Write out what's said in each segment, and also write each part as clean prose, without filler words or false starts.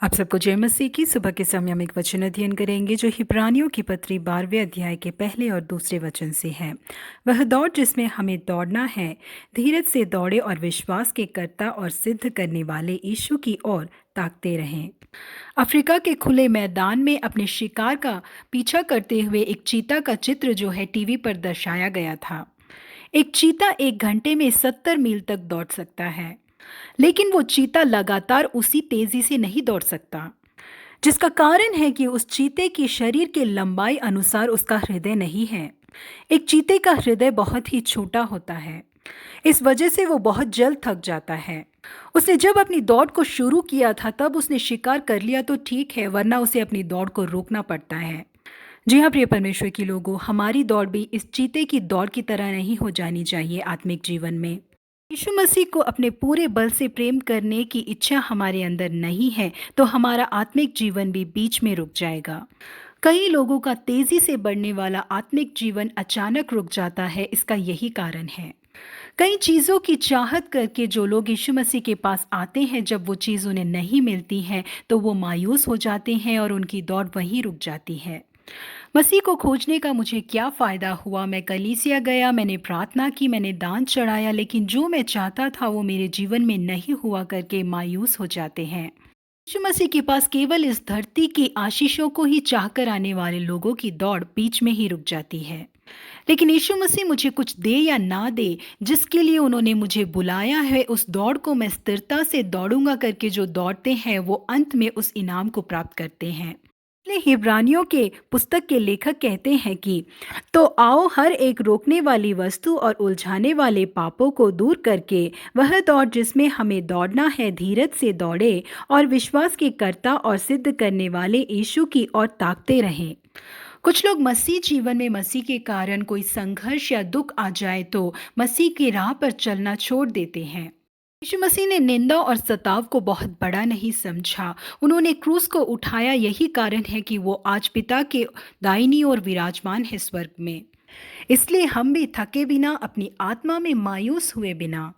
आप सबको जय मसीह की। सुबह के समय हम एक वचन अध्ययन करेंगे जो हिब्रानियों की पत्री 12वें अध्याय के पहले और दूसरे वचन से है। वह दौड़ जिसमें हमें दौड़ना है, धीरज से दौड़े और विश्वास के कर्ता और सिद्ध करने वाले यीशु की ओर ताकते रहें। अफ्रीका के खुले मैदान में अपने शिकार का पीछा करते हुए एक चीता का चित्र जो है टीवी पर दर्शाया गया था। एक चीता 1 घंटे में 70 मील तक दौड़ सकता है, लेकिन वो चीता लगातार उसी तेजी से नहीं दौड़ सकता, जिसका कारण है कि उस चीते की शरीर की लंबाई अनुसार उसका हृदय नहीं है। एक चीते का हृदय बहुत ही छोटा होता है, इस वजह से वो बहुत जल्द थक जाता है। उसने जब अपनी दौड़ को शुरू किया था तब उसने शिकार कर लिया तो ठीक है, वरना उसे अपनी दौड़ को रोकना पड़ता है। जी हाँ प्रिय परमेश्वर की लोगों, हमारी दौड़ भी इस चीते की दौड़ की तरह नहीं हो जानी चाहिए। आत्मिक जीवन में यीशु मसीह को अपने पूरे बल से प्रेम करने की इच्छा हमारे अंदर नहीं है तो हमारा आत्मिक जीवन भी बीच में रुक जाएगा। कई लोगों का तेजी से बढ़ने वाला आत्मिक जीवन अचानक रुक जाता है। इसका यही कारण है। कई चीज़ों की चाहत करके जो लोग यीशु मसीह के पास आते हैं, जब वो चीज़ उन्हें नहीं मिलती है तो वो मायूस हो जाते हैं और उनकी दौड़ वहीं रुक जाती है। मसीह को खोजने का मुझे क्या फ़ायदा हुआ? मैं कलीसिया गया, मैंने प्रार्थना की, मैंने दान चढ़ाया, लेकिन जो मैं चाहता था वो मेरे जीवन में नहीं हुआ करके मायूस हो जाते हैं। यीशु मसीह के पास केवल इस धरती की आशीषों को ही चाहकर आने वाले लोगों की दौड़ बीच में ही रुक जाती है। लेकिन यीशु मसीह मुझे कुछ दे या ना दे, जिसके लिए उन्होंने मुझे बुलाया है, उस दौड़ को मैं स्थिरता से दौड़ूंगा करके जो दौड़ते हैं वो अंत में उस इनाम को प्राप्त करते हैं। इसलिए हिब्रानियों के पुस्तक के लेखक कहते हैं कि तो आओ हर एक रोकने वाली वस्तु और उलझाने वाले पापों को दूर करके वह दौड़ जिसमें हमें दौड़ना है, धीरज से दौड़े और विश्वास के कर्ता और सिद्ध करने वाले यीशु की ओर ताकते रहें। कुछ लोग मसीह जीवन में मसीह के कारण कोई संघर्ष या दुख आ जाए तो मसीह की राह पर चलना छोड़ देते हैं। यीशु मसीह ने निंदा और सताव को बहुत बड़ा नहीं समझा। उन्होंने क्रूस को उठाया, यही कारण है कि वो आज पिता के दाहिनी ओर विराजमान है स्वर्ग में। इसलिए हम भी थके बिना, अपनी आत्मा में मायूस हुए बिना,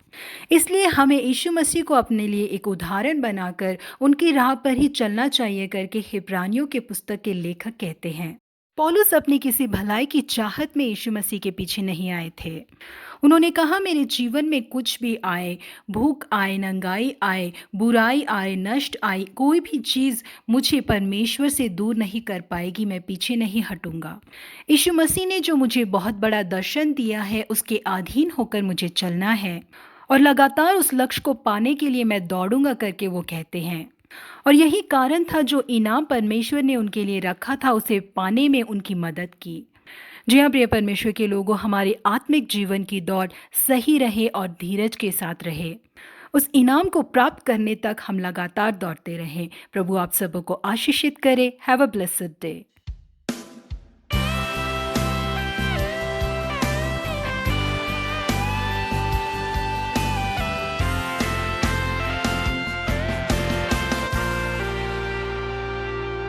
इसलिए हमें यीशु मसीह को अपने लिए एक उदाहरण बनाकर उनकी राह पर ही चलना चाहिए करके हिब्रानियों के पुस्तक के लेखक कहते हैं। पौलुस अपनी किसी भलाई की चाहत में यीशु मसीह के पीछे नहीं आए थे। उन्होंने कहा, मेरे जीवन में कुछ भी आए, भूख आए, नंगाई आए, बुराई आए, नष्ट आए, कोई भी चीज़ मुझे परमेश्वर से दूर नहीं कर पाएगी, मैं पीछे नहीं हटूंगा। यीशु मसीह ने जो मुझे बहुत बड़ा दर्शन दिया है उसके अधीन होकर मुझे चलना है और लगातार उस लक्ष्य को पाने के लिए मैं दौड़ूंगा करके वो कहते हैं। और यही कारण था जो इनाम परमेश्वर ने उनके लिए रखा था, उसे पाने में उनकी मदद की। जी हाँ प्रिय परमेश्वर के लोगों, हमारे आत्मिक जीवन की दौड़ सही रहे और धीरज के साथ रहे। उस इनाम को प्राप्त करने तक हम लगातार दौड़ते रहें। प्रभु आप सबको आशीषित करे। Have a blessed day.